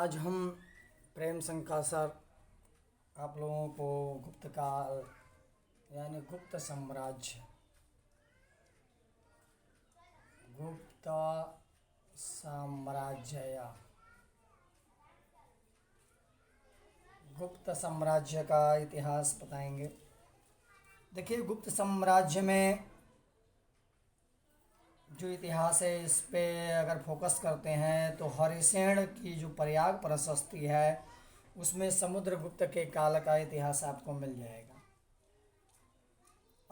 आज हम प्रेम संग सर आप लोगों को गुप्त काल यानी गुप्त साम्राज्य गुप्त साम्राज्य या गुप्त साम्राज्य का इतिहास बताएंगे। देखिए, गुप्त साम्राज्य में जो इतिहास है इस पे अगर फोकस करते हैं तो हरिसेन की जो प्रयाग प्रशस्ति है उसमें समुद्रगुप्त के काल का इतिहास आपको मिल जाएगा।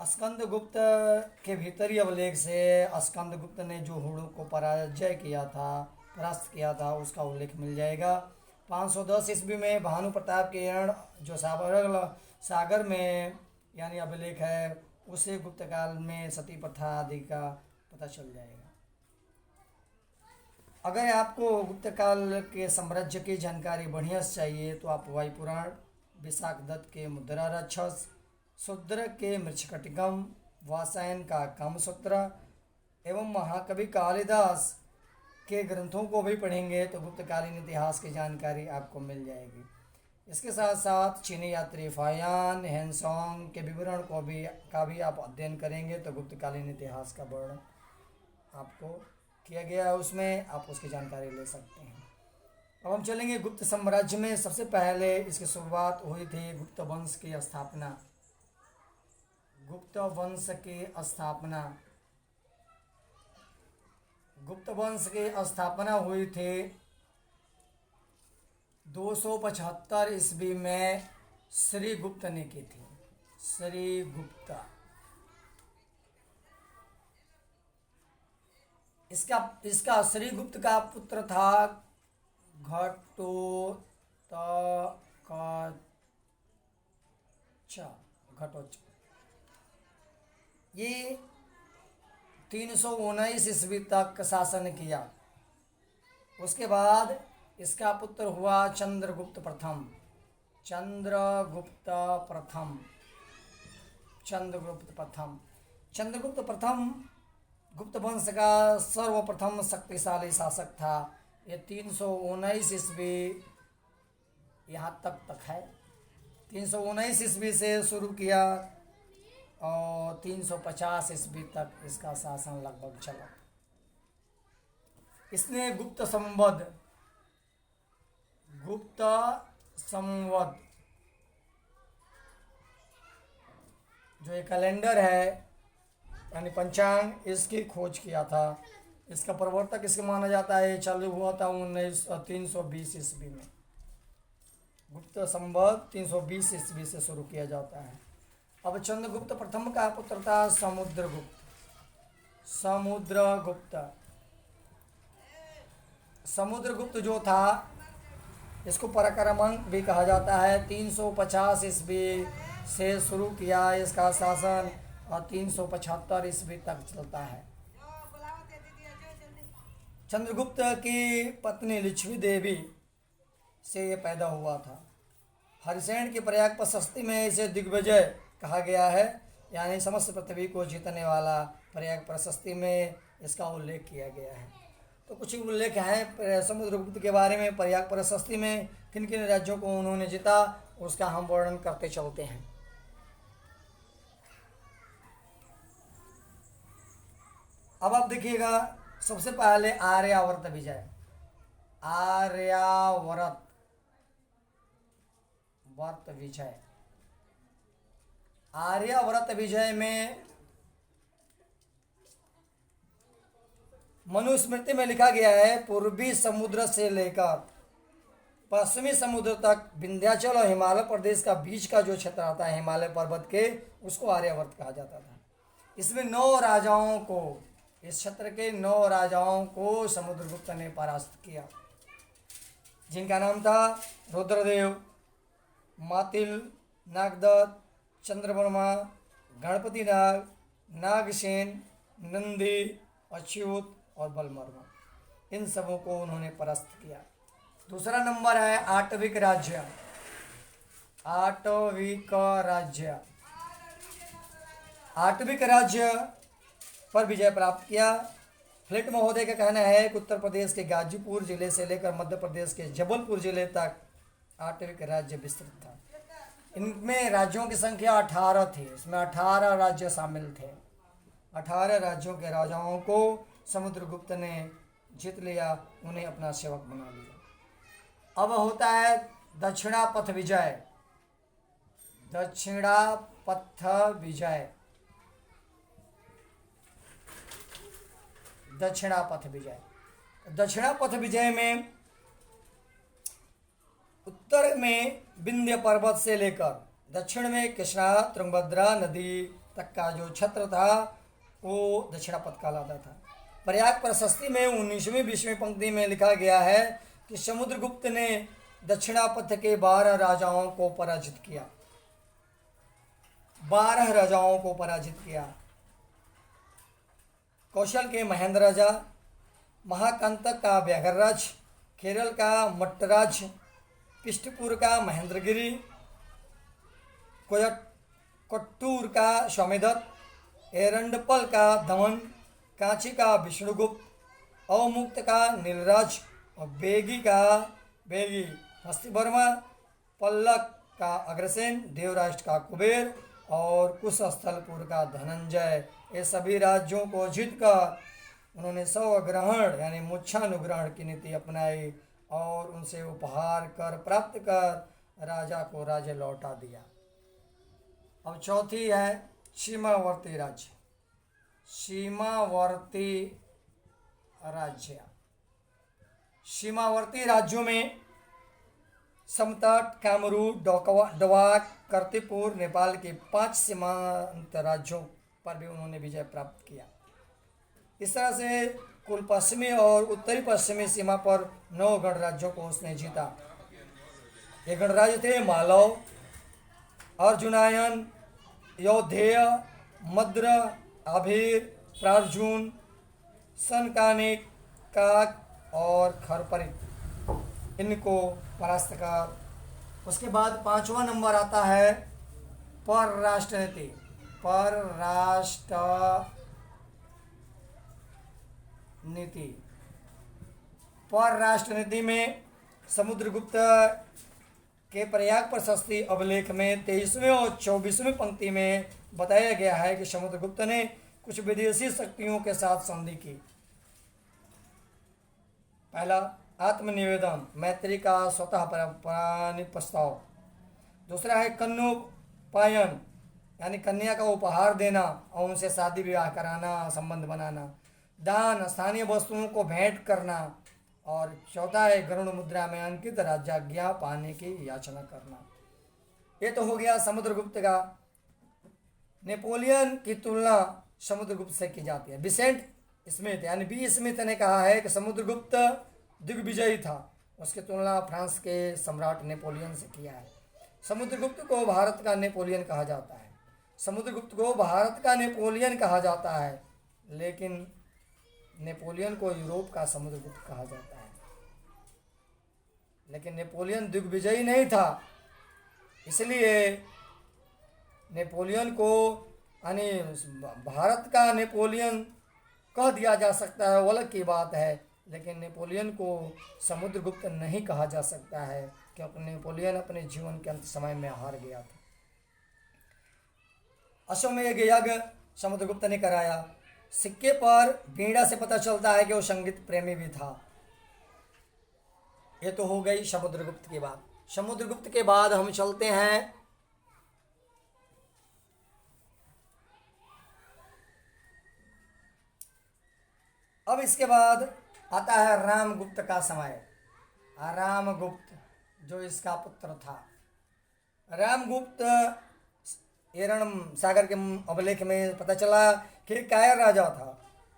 स्कंदगुप्त के भीतरी अभिलेख से स्कंदगुप्त ने जो हुड़ों को परास्त किया था उसका उल्लेख मिल जाएगा। 510 ईस्वी में भानु प्रताप के रण जो सागर में यानी अभिलेख है उसे गुप्त काल में सती प्रथा आदि का पता चल जाएगा। अगर आपको गुप्त काल के साम्राज्य की जानकारी बढ़िया से चाहिए तो आप वायु पुराण, विशाख दत्त के मुद्रा राक्षस, शूद्र के मृच्छकटिकम, वात्स्यायन का कामसूत्र एवं महाकवि कालिदास के ग्रंथों को भी पढ़ेंगे तो गुप्तकालीन इतिहास की जानकारी आपको मिल जाएगी। इसके साथ साथ चीनी यात्री फायान हेनसोंग के विवरण का भी आप अध्ययन करेंगे तो गुप्तकालीन इतिहास का वर्णन आपको किया गया है, उसमें आप उसकी जानकारी ले सकते हैं। अब हम चलेंगे गुप्त साम्राज्य में। सबसे पहले इसकी शुरुआत हुई थी गुप्त वंश की स्थापना। गुप्त वंश की स्थापना हुई थी 275 ईस्वी में श्रीगुप्त ने की थी। श्रीगुप्त इसका श्रीगुप्त का पुत्र था घटोत्कच। ये 319 ईस्वी तक शासन किया। उसके बाद इसका पुत्र हुआ चंद्रगुप्त प्रथम गुप्त वंश का सर्वप्रथम शक्तिशाली शासक था। ये 319 ईस्वी यहाँ तक है। 319 ईस्वी से शुरू किया और 350 ईस्वी तक इसका शासन लगभग चला। इसने गुप्त संवत जो एक कैलेंडर है यानी पंचांग, इसकी खोज किया था। इसका प्रवर्तक इसके माना जाता है चालू हुआ था 320 ईस्वी में। गुप्त संवत 320 ईस्वी से शुरू किया जाता है। अब चंद्रगुप्त प्रथम का पुत्र था समुद्रगुप्त जो था इसको पराक्रमण भी कहा जाता है। 350 ईस्वी से शुरू किया इसका शासन और 375 ईस्वी तक चलता है। चंद्रगुप्त की पत्नी लिच्छवी देवी से ये पैदा हुआ था। हरिसेन की प्रयाग प्रशस्ति में इसे दिग्विजय कहा गया है, यानी समस्त पृथ्वी को जीतने वाला। प्रयाग प्रशस्ति में इसका उल्लेख किया गया है। तो कुछ उल्लेख हैं समुद्रगुप्त के बारे में। प्रयाग प्रशस्ति में किन किन राज्यों को उन्होंने जीता उसका हम वर्णन करते चलते हैं। अब आप देखिएगा, सबसे पहले आर्यावर्त विजय में मनुस्मृति में लिखा गया है पूर्वी समुद्र से लेकर पश्चिमी समुद्र तक विंध्याचल और हिमालय प्रदेश का बीच का जो क्षेत्र आता है हिमालय पर्वत के, उसको आर्यावर्त कहा जाता था। इसमें इस क्षेत्र के 9 राजाओं को समुद्रगुप्त ने परास्त किया, जिनका नाम था रुद्रदेव, मातिल, नागदत्त, चंद्रवर्मा, गणपति नाग, नागसेन, नंदी, अच्युत और बलवर्मा। इन सबों को उन्होंने परास्त किया। दूसरा नंबर है आटविक राज्य पर विजय प्राप्त किया। फ्लिट महोदय का कहना है कि उत्तर प्रदेश के गाजीपुर जिले से लेकर मध्य प्रदेश के जबलपुर जिले तक 8वीं राज्य विस्तृत था। इनमें राज्यों की संख्या 18 थी, इसमें 18 राज्य शामिल थे। 18 राज्यों के राजाओं को समुद्रगुप्त ने जीत लिया, उन्हें अपना सेवक बना लिया। अब होता है दक्षिणापथ विजय। दक्षिणापथ विजय, दक्षिणापथ विजय। दक्षिणापथ विजय में उत्तर में विंध्य पर्वत से लेकर दक्षिण में कृष्णा तुंगभद्रा नदी तक का जो क्षेत्र था वो दक्षिणापथ कहलाता था। प्रयाग प्रशस्ति में 19वीं 20वीं पंक्ति में लिखा गया है कि समुद्रगुप्त ने दक्षिणापथ के 12 राजाओं को पराजित किया। 12 राजाओं को पराजित किया। कौशल के महेंद्र राजा, महाकांतक का व्याघ्रराज, केरल का मट्टराज, पृष्ठपुर का महेंद्रगिरी, कोट्टूर का स्वामीदत्त, एरंडपल का दमन, कांची का विष्णुगुप्त, अवमुक्त का नीलराज और बेगी हस्तिवर्मा, पल्लक का अग्रसेन, देवराष्ट्र का कुबेर और कुशस्थलपुर का धनंजय, ये सभी राज्यों को जीतकर उन्होंने स्वग्रहण यानी मुच्छानुग्रहण की नीति अपनाई और उनसे उपहार कर प्राप्त कर राजा को राज्य लौटा दिया। अब चौथी है सीमावर्ती राज्य। सीमावर्ती राज्य, सीमावर्ती राज्यों में समतट, कामरू, डवाक, कर्तिपुर, नेपाल के 5 सीमांत राज्यों पर भी उन्होंने विजय प्राप्त किया। इस तरह से कुल पश्चिमी और उत्तरी पश्चिमी सीमा पर 9 गणराज्यों को उसने जीता। ये गणराज्य थे मालव, अर्जुनायन, यौधेय, मद्र, आभीर, प्रार्जुन, सनकानिक, काक और खरपरित। इनको परास्त कर उसके बाद 5वां नंबर आता है परराष्ट्र नीति। परराष्ट्र नीति, परराष्ट्र नीति में समुद्रगुप्त के प्रयाग प्रशस्ति अभिलेख में 23वीं और 24वीं पंक्ति में बताया गया है कि समुद्रगुप्त ने कुछ विदेशी शक्तियों के साथ संधि की। पहला, आत्मनिवेदन, मैत्री का स्वतः प्राणिक प्रस्ताव। दूसरा है कन्योपायन, यानी कन्या का उपहार देना और उनसे शादी विवाह कराना, संबंध बनाना। दान, स्थानीय वस्तुओं को भेंट करना। और चौथा है गरुड़ मुद्रा में अंकित राज्याज्ञा पाने की याचना करना। ये तो हो गया समुद्रगुप्त का। नेपोलियन की तुलना समुद्रगुप्त से की जाती है। विसेंट स्मिथ यानी बी स्मिथ ने कहा है कि समुद्रगुप्त दिग्विजयी था, उसकी तुलना फ्रांस के सम्राट नेपोलियन से किया है। समुद्रगुप्त को भारत का नेपोलियन कहा जाता है। समुद्रगुप्त को भारत का नेपोलियन कहा जाता है, लेकिन नेपोलियन को यूरोप का समुद्रगुप्त कहा जाता है। लेकिन नेपोलियन दिग्विजयी नहीं था, इसलिए नेपोलियन को यानी भारत का नेपोलियन कह दिया जा सकता है, वो अलग की बात है। लेकिन नेपोलियन को समुद्रगुप्त नहीं कहा जा सकता है, क्योंकि नेपोलियन अपने जीवन के अंत समय में हार गया था। अश्वमेध यज्ञ समुद्रगुप्त ने कराया। सिक्के पर वीणा से पता चलता है कि वो संगीत प्रेमी भी था। ये तो हो गई समुद्रगुप्त की बात। समुद्रगुप्त के बाद हम चलते हैं अब इसके बाद आता है रामगुप्त का समय। रामगुप्त जो इसका पुत्र था। रामगुप्त एरण सागर के अभिलेख में पता चला कि कायर राजा था।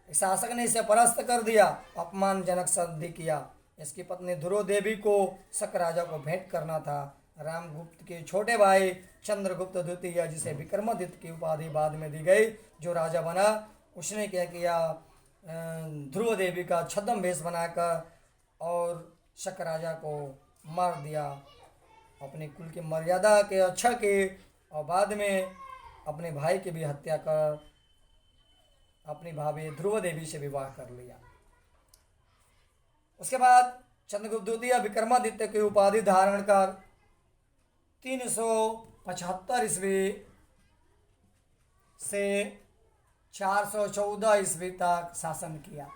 शासक ने इसे परास्त कर दिया, अपमानजनक संधि किया। इसकी पत्नी ध्रुव देवी को शक राजा को भेंट करना था। रामगुप्त के छोटे भाई चंद्रगुप्त द्वितीय, जिसे विक्रमादित्य की उपाधि बाद में दी गई, जो राजा बना, उसने क्या किया, ध्रुव देवी का छद्म वेश बनाकर और शक राजा को मार दिया, अपनी कुल की मर्यादा के अच्छा के, और बाद में अपने भाई की भी हत्या कर अपनी भाभी ध्रुव देवी से विवाह कर लिया। उसके बाद चंद्रगुप्त द्वितीय विक्रमादित्य की उपाधि धारण कर 375 ईस्वी से 414 ईस्वी तक शासन किया।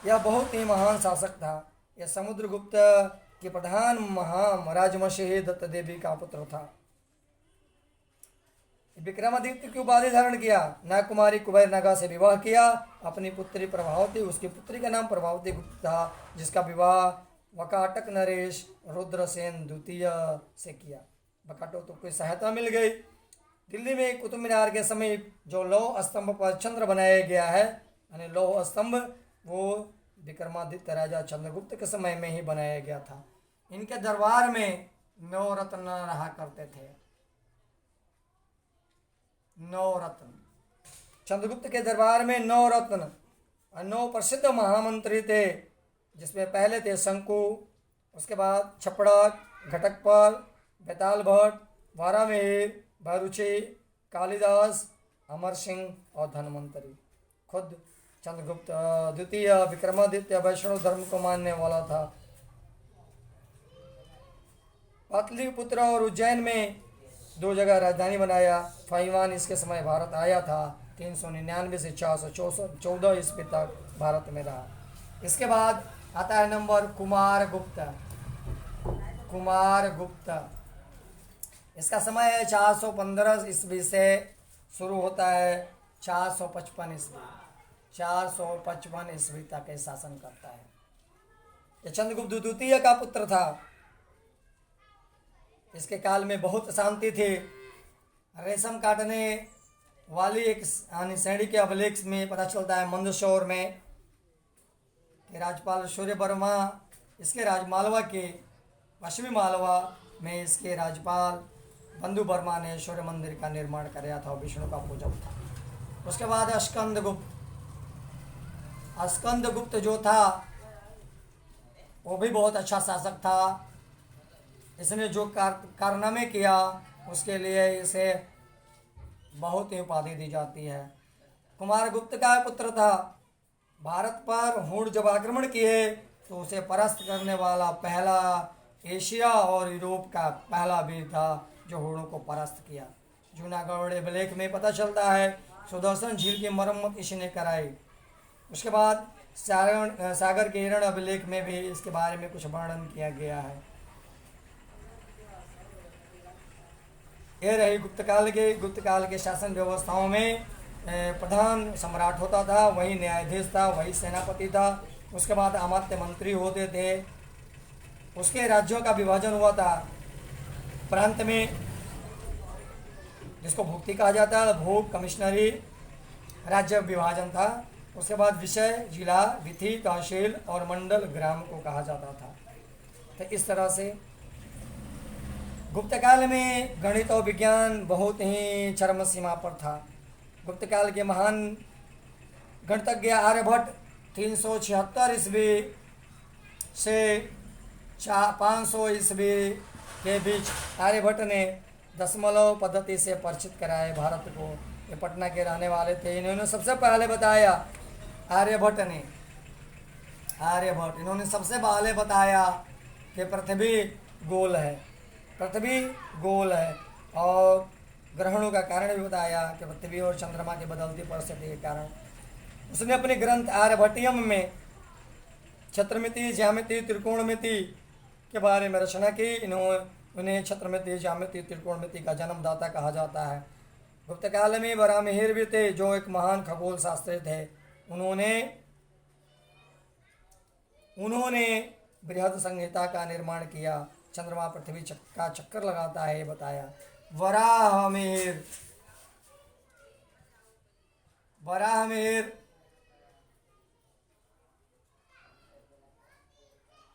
यह बहुत ही महान शासक था। यह समुद्रगुप्त के प्रधान राजमशी दत्त देवी का पुत्र था। विक्रमादित्य की उपाधि धारण किया। नागकुमारी कुबेर नागा से विवाह किया। अपनी पुत्री प्रभावती, उसकी पुत्री का नाम प्रभावती गुप्त था, जिसका विवाह वकाटक नरेश रुद्रसेन द्वितीय से किया। वकाटक तो कोई सहायता मिल गई। दिल्ली में कुतुब मीनार के समीप जो लौह स्तंभ पर चंद्र बनाया गया है, यानी लौह स्तंभ, वो विक्रमादित्य राजा चंद्रगुप्त के समय में ही बनाया गया था। इनके दरबार में 9 रत्न रहा करते थे। 9 रत्न। चंद्रगुप्त के दरबार में 9 रत्न और 9 प्रसिद्ध महामंत्री थे, जिसमें पहले थे शंकु, उसके बाद छपड़क, घटकपाल, बेताल भट्ट, वारामिहिर, भैरुचि, कालिदास, अमर सिंह और धनवंतरी। खुद चंद्रगुप्त द्वितीय विक्रमादित्य वैष्णव धर्म को मानने वाला था। पाटलिपुत्र और उज्जैन में 2 जगह राजधानी बनाया। फाहिवान इसके समय भारत आया था। 399 से 414 ईस्वी तक भारत में रहा। इसके बाद आता है नंबर कुमारगुप्त। कुमारगुप्त, इसका समय है 415 ईस्वी से शुरू होता है 455 ईस्वी। 455 ईस्वी तक ये शासन करता है। ये चंद्रगुप्त द्वितीय का पुत्र था। इसके काल में बहुत शांति थी। रेशम काटने वाली एक सैनी के अभिलेख में पता चलता है, मंदसौर में, कि राजपाल सूर्य वर्मा इसके राजमालवा के पश्चिमी मालवा में इसके राजपाल बंधु वर्मा ने सूर्य मंदिर का निर्माण कराया था और विष्णु का पूजक था। उसके बाद स्कंदगुप्त जो था वो भी बहुत अच्छा शासक था। इसने जो कारनामे किया उसके लिए इसे बहुत ही उपाधि दी जाती है। कुमारगुप्त का पुत्र था। भारत पर हुण जब आक्रमण किए तो उसे परास्त करने वाला पहला एशिया और यूरोप का पहला वीर था जो हुणों को परास्त किया। जूनागढ़ अभिलेख में पता चलता है सुदर्शन झील की मरम्मत इसी ने कराई। उसके बाद सागर के हिरण अभिलेख में भी इसके बारे में कुछ वर्णन किया गया है। यह रही गुप्त काल के शासन व्यवस्थाओं में प्रधान सम्राट होता था, वही न्यायाधीश था, वही सेनापति था। उसके बाद अमात्य मंत्री होते थे। उसके राज्यों का विभाजन हुआ था। प्रांत में, जिसको भुक्ति कहा जाता है, भोग, कमिश्नरी, राज्य विभाजन था। उसके बाद विषय, जिला, विधि, तहसील और मंडल ग्राम को कहा जाता था। तो इस तरह से गुप्त काल में गणित और विज्ञान बहुत ही चरम सीमा पर था। गुप्त काल के महान गणितज्ञ आर्यभट्ट 376 ईस्वी से 500 ईस्वी के बीच आर्यभट्ट ने दशमलव पद्धति से परिचित कराए भारत को। ये पटना के रहने वाले थे। इन्होंने सबसे पहले बताया, इन्होंने सबसे पहले बताया कि पृथ्वी गोल है और ग्रहणों का कारण भी बताया कि पृथ्वी और चंद्रमा की बदलती परिस्थिति के कारण। उसने अपने ग्रंथ आर्यभट्टियम में छत्रमिति, ज्यामिति, त्रिकोणमिति के बारे में रचना की। उन्हें छत्रमिति, ज्यामिति, त्रिकोणमिति का जन्मदाता कहा जाता है। गुप्त काल में वरामिहिर भी थे, जो एक महान खगोल शास्त्री थे। उन्होंने बृहद संहिता का निर्माण किया। चंद्रमा पृथ्वी का चक्कर लगाता है, बताया। वराहमिहिर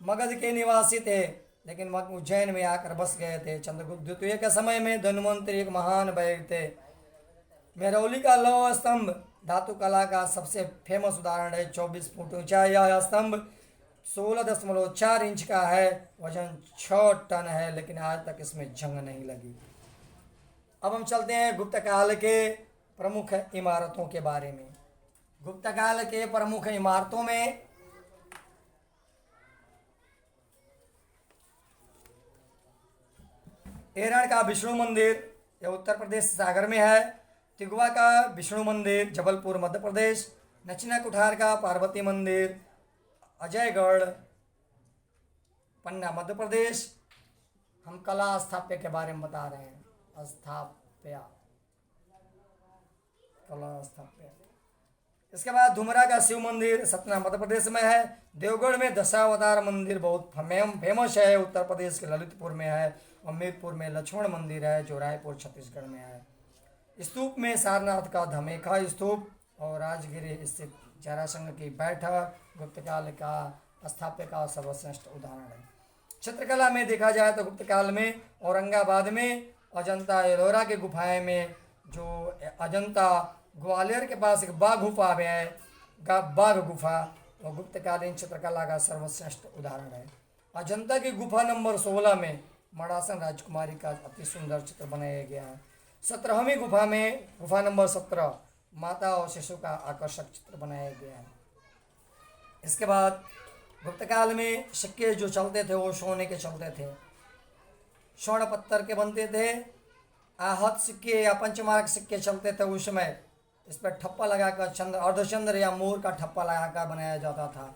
मगध के निवासी थे, लेकिन उज्जैन में आकर बस गए थे। चंद्रगुप्त द्वितीय के समय में धन्वंतरी एक महान वैज्ञ थे। मेहरौली का लौह स्तंभ धातु कला का सबसे फेमस उदाहरण है। 24 फुट ऊंचा यह स्तंभ 16.4 इंच का है। वजन 6 टन है, लेकिन आज तक इसमें जंग नहीं लगी। अब हम चलते हैं गुप्त काल के प्रमुख इमारतों के बारे में। गुप्त काल के प्रमुख इमारतों में एरण का विष्णु मंदिर, यह उत्तर प्रदेश सागर में है। तिगवा का विष्णु मंदिर, जबलपुर मध्य प्रदेश। नचना कुठार का पार्वती मंदिर, अजयगढ़, पन्ना मध्य प्रदेश। हम कला स्थापत्य के बारे में बता रहे हैं। स्थापत्य, कला स्थापत्य। इसके बाद धुमरा का शिव मंदिर सतना मध्य प्रदेश में है। देवगढ़ में दशावतार मंदिर बहुत फेमस है, उत्तर प्रदेश के ललितपुर में है। हमीरपुर में लक्ष्मण मंदिर है जो रायपुर छत्तीसगढ़ में है। स्तूप में सारनाथ का धमेखा स्तूप और राजगिर स्थित जरासंध की बैठक गुप्त काल का स्थापत्य का सर्वश्रेष्ठ उदाहरण है। चित्रकला में देखा जाए तो गुप्त काल में औरंगाबाद में अजंता एलोरा के गुफाएं में, जो अजंता ग्वालियर के पास एक बाघ गुफा है, बाघ गुफा, वो गुप्तकालीन चित्रकला का सर्वश्रेष्ठ उदाहरण है। अजंता की गुफा नंबर 16 में मड़ासन राजकुमारी का अति सुंदर चित्र बनाया गया है। 17वीं गुफा में, गुफा नंबर 17, माता और शिशु का आकर्षक चित्र बनाया गया है। इसके बाद गुप्त काल में सिक्के जो चलते थे वो सोने के चलते थे, स्वर्ण पत्थर के बनते थे। आहत सिक्के या पंचमार्क सिक्के चलते थे उस समय। इस पर ठप्पा लगाकर चंद्र, अर्धचंद्र या मोर का ठप्पा लगाकर बनाया जाता था।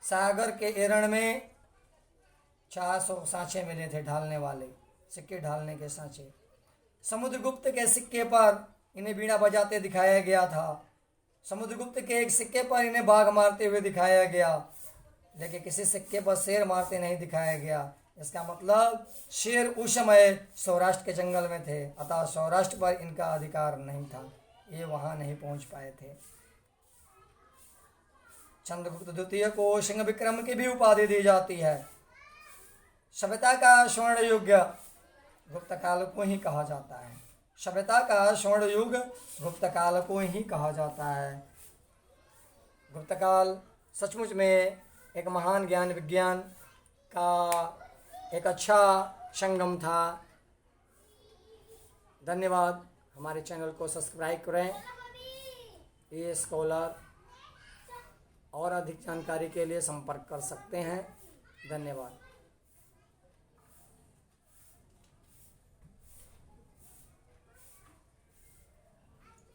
सागर के एरण में 400 सांचे मिले थे ढालने वाले, सिक्के ढालने के सांचे। समुद्रगुप्त के सिक्के पर इन्हें बीड़ा बजाते दिखाया गया था। समुद्रगुप्त के एक सिक्के पर इन्हें बाघ मारते हुए दिखाया गया, लेकिन किसी सिक्के पर शेर मारते नहीं दिखाया गया। इसका मतलब शेर उस समय सौराष्ट्र के जंगल में थे, अतः सौराष्ट्र पर इनका अधिकार नहीं था, ये वहां नहीं पहुंच पाए थे। चंद्रगुप्त द्वितीय को सिंह विक्रम की भी उपाधि दी जाती है। सभ्यता का स्वर्ण युग गुप्त काल को ही कहा जाता है। सभ्यता का स्वर्ण युग गुप्त काल को ही कहा जाता है। गुप्त काल सचमुच में एक महान ज्ञान विज्ञान का एक अच्छा संगम था। धन्यवाद। हमारे चैनल को सब्सक्राइब करें। ये स्कॉलर और अधिक जानकारी के लिए संपर्क कर सकते हैं। धन्यवाद।